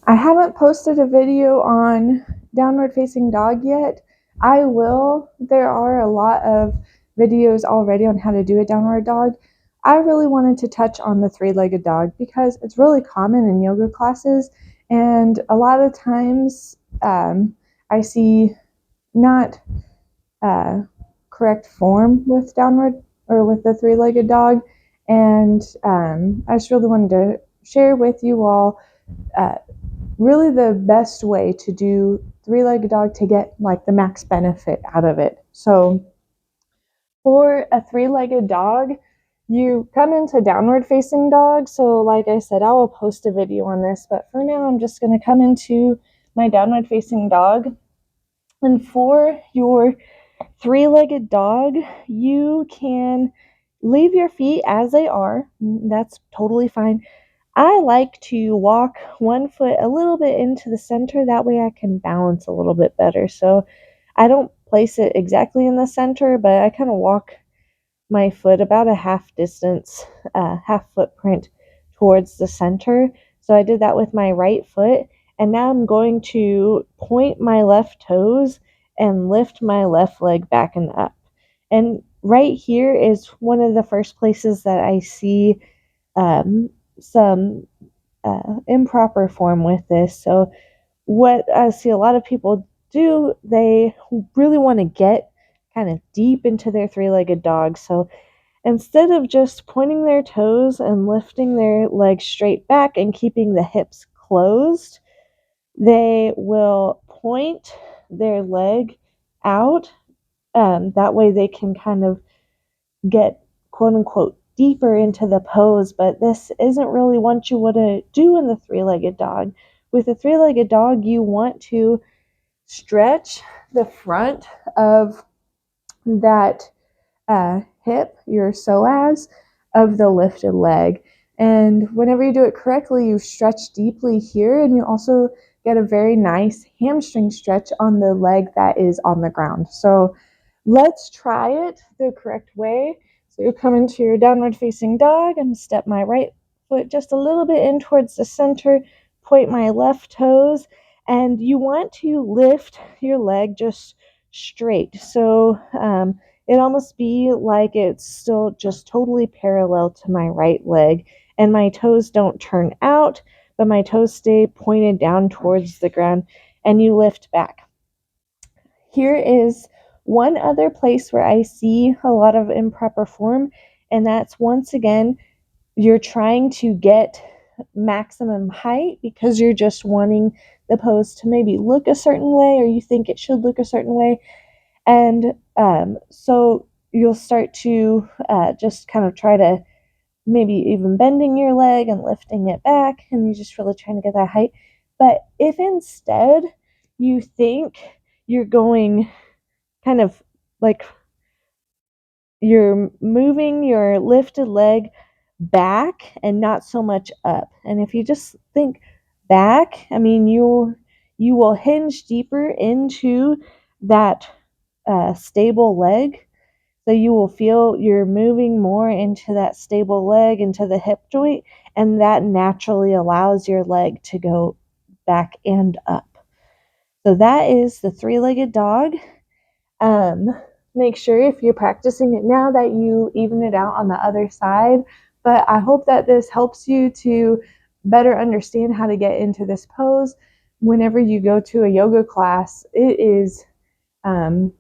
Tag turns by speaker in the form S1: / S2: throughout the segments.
S1: I haven't posted a video on downward facing dog yet. I will. There are a lot of videos already on how to do a downward dog. I really wanted to touch on the three-legged dog because it's really common in yoga classes, and a lot of times I see not correct form with downward or with the three-legged dog, and I just really wanted to share with you all uh, really the best way to do three-legged dog to get like the max benefit out of it. So for a three-legged dog, you come into downward facing dog. So like I said, I will post a video on this, but for now I'm just going to come into my downward facing dog. And for your three-legged dog, you can leave your feet as they are. That's totally fine. I like to walk one foot a little bit into the center. That way I can balance a little bit better. So I don't place it exactly in the center, but I kind of walk my foot about a half distance, half footprint towards the center. So I did that with my right foot. And now I'm going to point my left toes and lift my left leg back and up. And right here is one of the first places that I see some improper form with this. So, what I see a lot of people do, they really want to get kind of deep into their three-legged dog. So, instead of just pointing their toes and lifting their legs straight back and keeping the hips closed, they will point their leg out. That way, they can kind of get quote unquote deeper into the pose, but this isn't really what you want to do in the three-legged dog. With a three-legged dog, you want to stretch the front of that hip, your psoas, of the lifted leg. And whenever you do it correctly, you stretch deeply here, and you also get a very nice hamstring stretch on the leg that is on the ground. So let's try it the correct way. So you come into your downward facing dog. I'm going to step my right foot just a little bit in towards the center, point my left toes, and you want to lift your leg just straight. So it almost be like it's still just totally parallel to my right leg, and my toes don't turn out, but my toes stay pointed down towards the ground, and you lift back. Here is one other place where I see a lot of improper form, and that's once again, you're trying to get maximum height because you're just wanting the pose to maybe look a certain way, or you think it should look a certain way. And so you'll start to just kind of try to maybe even bending your leg and lifting it back, and you're just really trying to get that height. But if instead you think you're going kind of like you're moving your lifted leg back and not so much up, and if you just think back, I mean, you will hinge deeper into that stable leg. So you will feel you're moving more into that stable leg, into the hip joint, and that naturally allows your leg to go back and up. So that is the three-legged dog. Um, Make sure if you're practicing it now that you even it out on the other side. But I hope that this helps you to better understand how to get into this pose. Whenever you go to a yoga class, it's been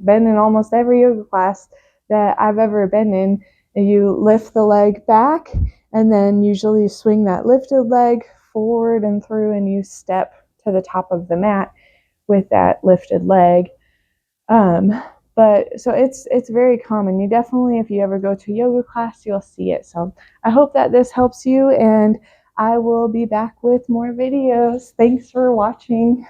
S1: in almost every yoga class that I've ever been in. You lift the leg back, and then usually you swing that lifted leg forward and through, and you step to the top of the mat with that lifted leg. But so it's very common. You definitely, if you ever go to a yoga class, you'll see it. So I hope that this helps you, and I will be back with more videos. Thanks for watching.